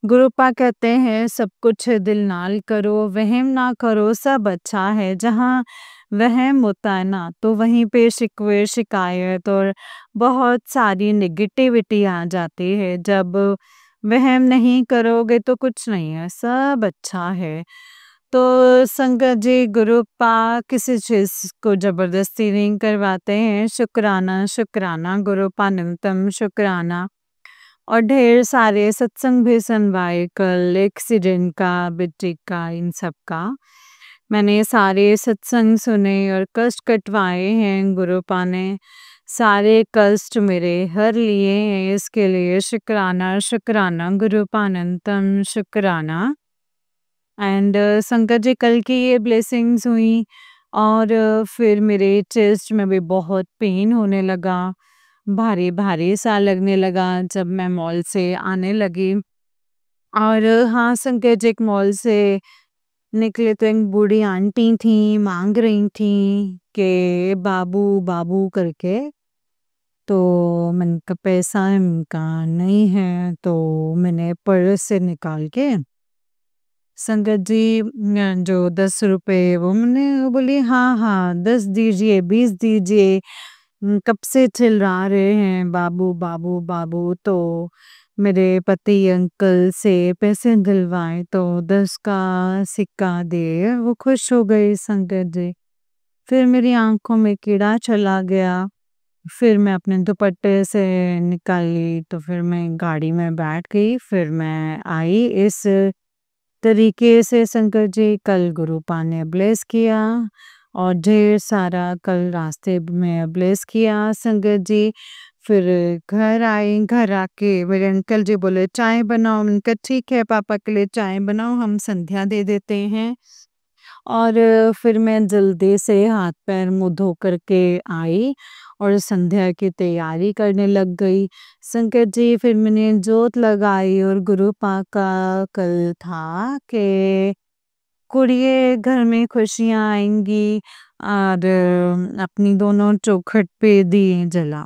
गुरुपा कहते हैं सब कुछ दिल नाल करो, वहम ना करो सब अच्छा है। जहाँ वहम होता है ना तो वहीं पे शिकवे शिकायत और बहुत सारी नेगेटिविटी आ जाती है। जब वहम नहीं करोगे तो कुछ नहीं है, सब अच्छा है। तो संगत जी गुरुपा किसी चीज़ को ज़बरदस्ती नहीं करवाते हैं। शुक्राना, शुक्राना गुरुपा न्यूनतम शुक्राना। और ढेर सारे सत्संग भी सुनवाए कल एक्सीडेंट का, बेटी का, इन सब का। मैंने सारे सत्संग सुने और कष्ट कटवाए हैं गुरुपा ने। सारे कष्ट मेरे हर लिए हैं इसके लिए शुक्राना, शुक्राना गुरुपा अनंतम शुक्राना। एंड संगत जी कल की ये ब्लेसिंग्स हुई और फिर मेरे चेस्ट में भी बहुत पेन होने लगा, भारी-भारी सा लगने लगा जब मैं मॉल से आने लगी। और हाँ, संकट एक मॉल से निकले तो एक बूढ़ी आंटी थी, माँग रही थी कि बाबू, बाबू करके। तो मैंने कहा पैसा इनका नहीं है, तो मैंने पर्स से निकाल के संगत जी जो 10 रुपए वो मैंने बोली हाँ, हाँ 10 दीजिए, 20 दीजिए। कब से चिल्ला रहे हैं बाबू, बाबू, बाबू। तो मेरे पति अंकल से पैसे दिलवाए तो 10 का सिक्का दिए, वो खुश हो गई संगत जी। फिर मेरी आँखों में कीड़ा चला गया। फिर मैं अपने दुपट्टे से निकाली तो फिर मैं गाड़ी में बैठ गई। फिर मैं आई इस तरीके से संकट जी कल गुरुपा ने ब्लेस किया और ढेर सारा कल रास्ते में ब्लेस किया संगत जी। फिर घर आई, घर आके मेरे अंकल जी बोले चाय बनाओ। मैंने कहा ठीक है पापा के लिए चाय बनाओ, हम संध्या दे देते हैं। और फिर मैं जल्दी से हाथ पैर मुँह धो कर के आई और संध्या की तैयारी करने लग गई। संकट जी फिर मैंने जोत लगाई और गुरुपा का कल था कि कुड़िए घर में खुशियाँ आएँगी और अपनी दोनों चौखट पे दिए जला।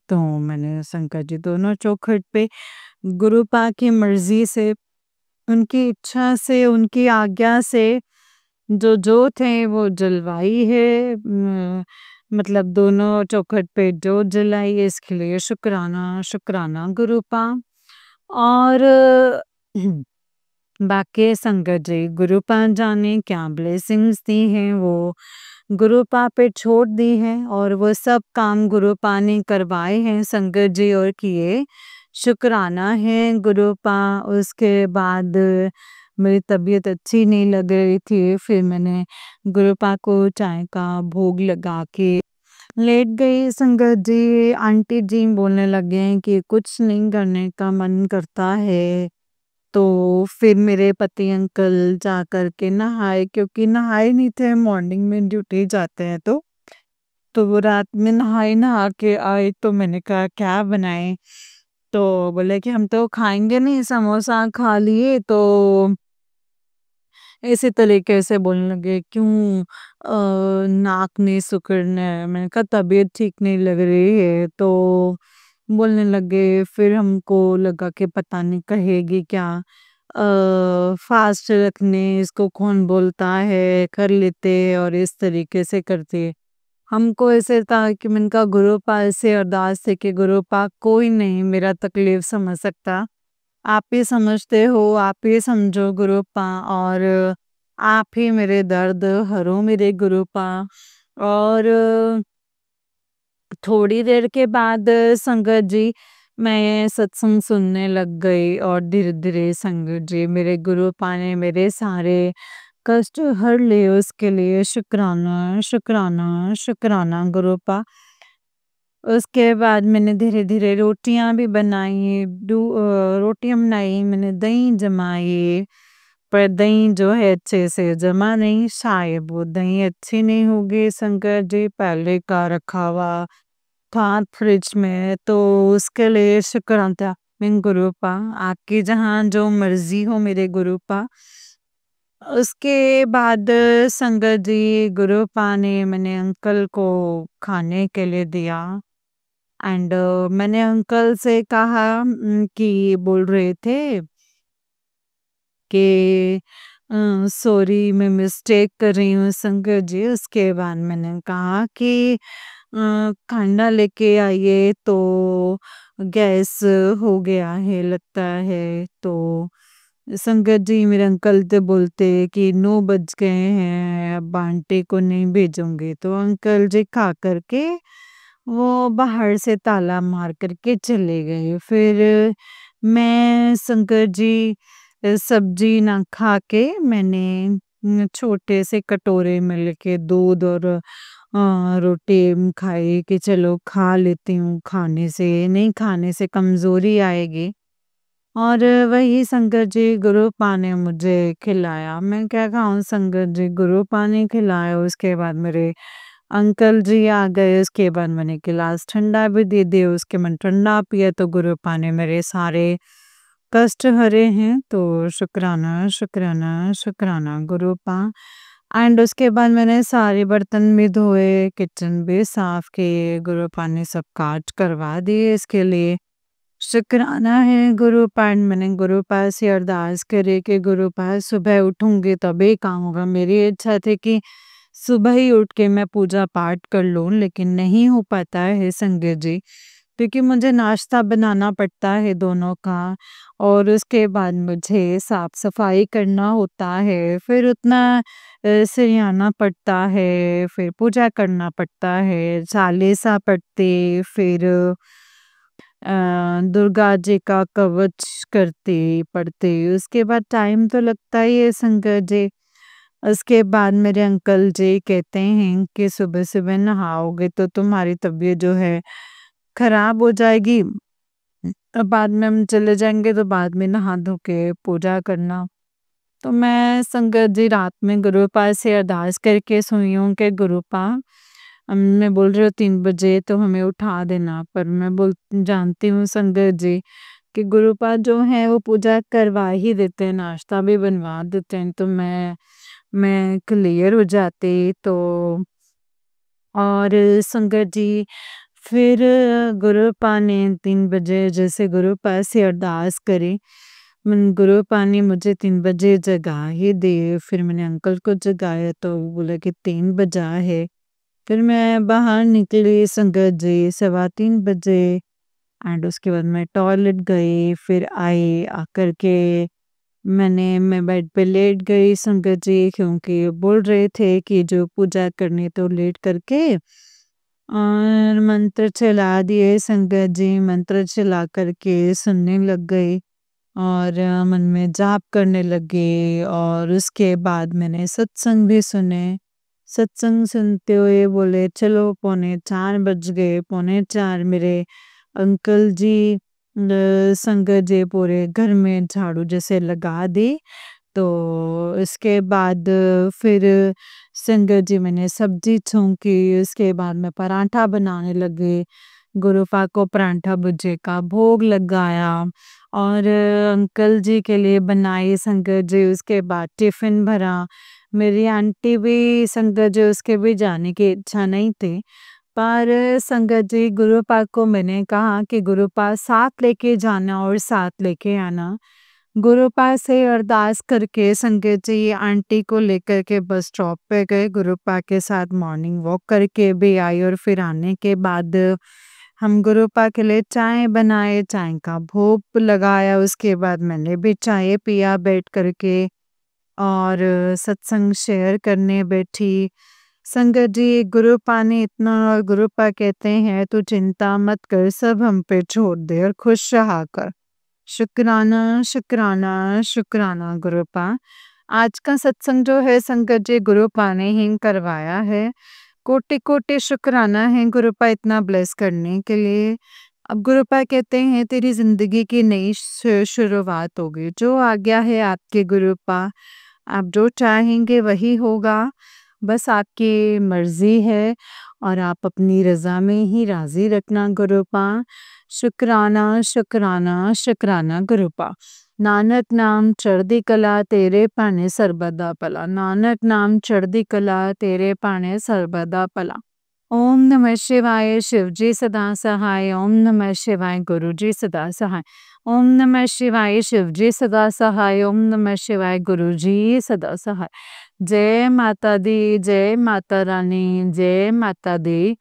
तो मैंने शंकर जी दोनों चौखट पे गुरुपा की मर्ज़ी से, उनकी इच्छा से, उनकी आज्ञा से जो जोत है वो जलवाई है। मतलब दोनों चौखट पे जोत जलाई है, इसके लिए शुक्राना, शुक्राना गुरुपा। और बाकी संगत जी गुरुपा जाने क्या ब्लेसिंग्स दी हैं वो गुरुपा पे छोड़ दी हैं और वो सब काम गुरुपा ने करवाए हैं संगत जी और किए। शुक्राना है गुरुपा। उसके बाद मेरी तबीयत अच्छी नहीं लग रही थी, फिर मैंने गुरुपा को चाय का भोग लगा के लेट गई संगत जी। आंटी जी बोलने लगे हैं कि कुछ नहीं करने का मन करता है। तो फिर मेरे पति अंकल जा कर के नहाए, क्योंकि नहाए नहीं थे, मॉर्निंग में ड्यूटी जाते हैं तो वो रात में नहा के आए। तो मैंने कहा क्या बनाएं, तो बोले कि हम तो खाएंगे नहीं, समोसा खा लिए। तो इसी तरीके से बोलने लगे क्यों नाक नहीं सुकड़ना है। मैंने कहा तबीयत ठीक नहीं लग रही है। तो बोलने लगे, फिर हमको लगा कि पता नहीं कहेगी क्या, फास्ट रखने इसको कौन बोलता है, कर लेते और इस तरीके से करते। हमको ऐसे था कि मैंने कहा गुरुपा से अरदास है कि गुरुपा कोई नहीं मेरा तकलीफ समझ सकता, आप ही समझते हो, आप ही समझो गुरुपा, और आप ही मेरे दर्द हरो मेरे गुरुपा। और थोड़ी देर के बाद संगत जी मैं सत्संग सुनने लग गई और धीरे-धीरे संगत जी मेरे गुरुपा ने मेरे सारे कष्ट हर लिए, उसके लिए शुक्राना, शुक्राना, शुक्राना गुरुपा। उसके बाद मैंने धीरे-धीरे रोटियाँ भी बनाई, रोटियाँ बनाई, मैंने दही जमाई, पर दही जो है अच्छे से जमा नहीं, शायद वो दही अच्छी नहीं होगी शंकर जी, पहले का रखा हुआ था फ्रिज में, तो उसके लिए शुक्राना मेरे गुरुपा, आपकी जहाँ जो मर्ज़ी हो मेरे गुरुपा। उसके बाद संगत जी गुरुपा ने मैंने अंकल को खाने के लिए दिया। एंड मैंने अंकल से कहा कि बोल रहे थे कि सॉरी मैं मिस्टेक कर रही हूँ संगत जी। उसके बाद मैंने कहा कि खाना लेके आइए, तो गैस हो गया है लगता है। तो संगत जी मेरे अंकल तो बोलते कि 9 बज गए हैं, अब आंटी को नहीं भेजूंगी। तो अंकल जी खा करके वो बाहर से ताला मार करके चले गए। फिर मैं शंकर जी सब्जी ना खा के मैंने छोटे से कटोरे में लेके दूध और रोटी खाई कि चलो खा लेती हूँ, खाने से नहीं, खाने से कमज़ोरी आएगी। और वही शंकर जी गुरुपा ने मुझे खिलाया। मैं क्या खाऊँ, शंकर जी गुरुपा ने खिलाया। उसके बाद मेरे अंकल जी आ गए, उसके बाद मैंने गिलास ठंडा भी दे दिया, उसके मैं ठंडा पिया तो गुरुपा ने मेरे सारे कष्ट हरे हैं तो शुक्राना, शुक्राना, शुक्राना गुरुपा। एंड उसके बाद मैंने सारे बर्तन भी धोए, किचन भी साफ किए, गुरुपा ने सब काज करवा दिए इसके लिए। शुक्राना है गुरुपा एंड मैंने गुरुपा से अरदास करे कि गुरुपा सुबह उठूँगी तभी काम होगा। मेरी इच्छा थी कि सुबह ही उठ के मैं पूजा पाठ कर लूँ, लेकिन नहीं हो पाता है संगत जी, क्योंकि मुझे नाश्ता बनाना पड़ता है दोनों का और उसके बाद मुझे साफ-सफाई करना होता है, फिर उतना सरियाना पड़ता है, फिर पूजा करना पड़ता है, चालीसा पढ़ते, फिर दुर्गा जी का कवच करते, पढ़ते, उसके बाद टाइम तो लगता ही है संगत जी। उसके बाद मेरे अंकल जी कहते हैं कि सुबह-सुबह नहाओगे तो तुम्हारी तबीयत जो है खराब हो जाएगी। बाद में हम चले जाएँगे तो बाद में नहा धो के पूजा करना। तो मैं संगत जी रात में गुरुपा से अरदास करके सोई हूँ कि गुरुपा मैं बोल रही हूँ 3 बजे तो हमें उठा देना, पर मैं जानती हूँ संगत जी कि गुरुपा जो है वो पूजा करवा ही देते हैं, नाश्ता भी बनवा देते हैं, तो मैं क्लियर हो जाती तो। और संगत जी फिर गुरुपा ने 3 बजे जैसे गुरुपा से अरदास करी, गुरुपा ने मुझे 3 बजे जगा ही दिए। फिर मैंने अंकल को जगाया तो वो बोला कि 3 बजा है। फिर मैं बाहर निकली संगत जी 3:15 बजे एंड उसके बाद मैं टॉयलेट गई, फिर आई, आकर के मैं बेड पे लेट गई संगत जी, क्योंकि बोल रहे थे कि जो पूजा करनी तो लेट करके और मंत्र चला दिए संगत जी, मंत्र चला कर के सुनने लग गई और मन में जाप करने लगे और उसके बाद मैंने सत्संग भी सुने। सत्संग सुनते हुए बोले चलो 3:45 बज गए, 3:45 मेरे अंकल जी संगत जी पूरे घर में झाड़ू जैसे लगा दी। तो इसके बाद फिर संगत जी मैंने सब्जी छौंकी, उसके बाद मैं पराठा बनाने लगी, गुरुपा को पराठा भुर्जी का भोग लगाया और अंकल जी के लिए बनाई संगत जी, उसके बाद टिफ़िन भरा। मेरी आंटी भी संगत जी उसके भी जाने की इच्छा नहीं थी, पर संगत जी गुरुपा को मैंने कहा कि गुरुपा साथ लेके जाना और साथ लेके आना। गुरुपा से अरदास करके संगत जी आंटी को लेकर के बस स्टॉप पे गए, गुरुपा के साथ मॉर्निंग वॉक करके भी आई और फिर आने के बाद हम गुरुपा के लिए चाय बनाए, चाय का भोग लगाया, उसके बाद मैंने भी चाय पिया बैठ करके और सत्संग शेयर करने बैठी। संगत जी गुरुपा ने इतना और गुरुपा कहते हैं तू चिंता मत कर, सब हम पे छोड़ दे और खुश रहा कर। शुक्राना, शुक्राना, शुक्राना गुरुपा। आज का सत्संग जो है संगत जी गुरुपा ने ही करवाया है। कोटि-कोटि शुक्राना है गुरुपा इतना ब्लेस करने के लिए। अब गुरुपा कहते हैं तेरी ज़िंदगी की नई शुरुआत होगी। जो आज्ञा है आपके गुरुपा, आप जो चाहेंगे वही होगा। बस आपकी मर्ज़ी है और आप अपनी रज़ा में ही राज़ी रखना गुरुपा। शुक्राना, शुक्राना, शुक्राना गुरुपा। नानक नाम चढ़दी कला तेरे भाने सर्बदा भला। नानक नाम चढ़दी कला तेरे भाने सर्बदा भला। ओम नमः शिवाय शिवजी सदा सहाय। ओम नमः शिवाय गुरुजी सदा सहाय। ओम नमः शिवाय शिवजी सदा सहाय। ओम नमः शिवाय गुरुजी सदा सहाय। जय माता दी, जय माता रानी, जय माता दी।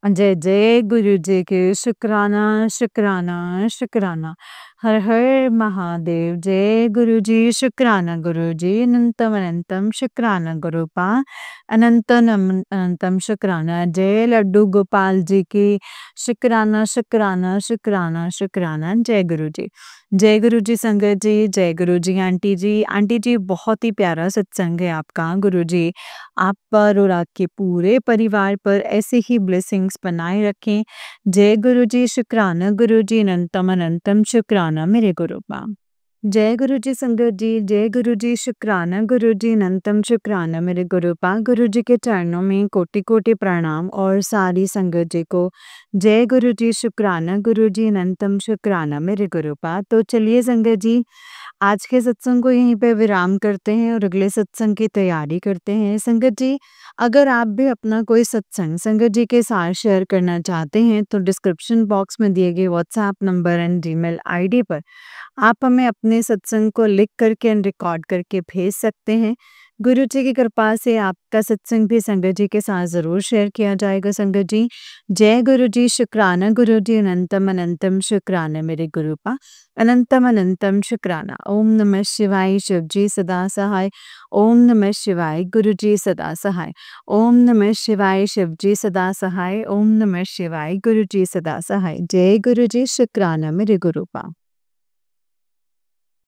जय जय गुरु जी के शुक्राना, शुक्राना, शुक्राना। हर हर महादेव। जय गुरु जी, शुक्राना गुरु जी, अनंतम अनंतम शुक्राना गुरुपा, अनंतम अनंतम शुक्राना। जय लड्डू गोपाल जी की शुक्राना, शुक्राना, शुक्राना, शुक्राना। जय गुरु जी। जय गुरु जी संगत जी, जय गुरु जी आंटी जी। आंटी जी बहुत ही प्यारा सत्संग है आपका गुरु जी। आप पर और आपके पूरे परिवार पर ऐसे ही ब्लेसिंग्स बनाए रखें। जय गुरु जी, शुक्राना गुरु जी, अनंतम अनंतम शुक्राना मेरे गुरुपा। जय गुरु जी संगत जी, जय गुरु जी शुक्राना गुरु जी अनंतम शुक्राना मेरे गुरुपा। गुरु जी के चरणों में कोटि कोटि प्रणाम और सारी संगत जी को जय गुरु जी शुक्राना गुरु जी अनंतम शुक्राना मेरे गुरुपा। तो चलिए संगत जी, आज के सत्संग को यहीं पे विराम करते हैं और अगले सत्संग की तैयारी करते हैं। संगत जी, अगर आप भी अपना कोई सत्संग संगत जी के साथ शेयर करना चाहते हैं तो डिस्क्रिप्शन बॉक्स में दिए गए WhatsApp number and Gmail ID पर आप हमें अपने सत्संग को लिख करके एंड रिकॉर्ड करके भेज सकते हैं। गुरु जी की कृपा से आपका सत्संग भी संगत जी के साथ ज़रूर शेयर किया जाएगा संगत जी। जय गुरु जी शुक्राना गुरु जी अनंतम अनंतम शुक्राना मेरे गुरुपा। अनंतम अनंतम शुक्राना। ओम नमः शिवाय शिव जी सदा सहाय। ओम नमः शिवाय गुरु जी सदा सहाय। ओम नमः शिवाय शिव जी सदा सहाय। ओम नमः शिवाय गुरु जी सदा सहाय। जय गुरु जी शुक्राना मेरे गुरुपा।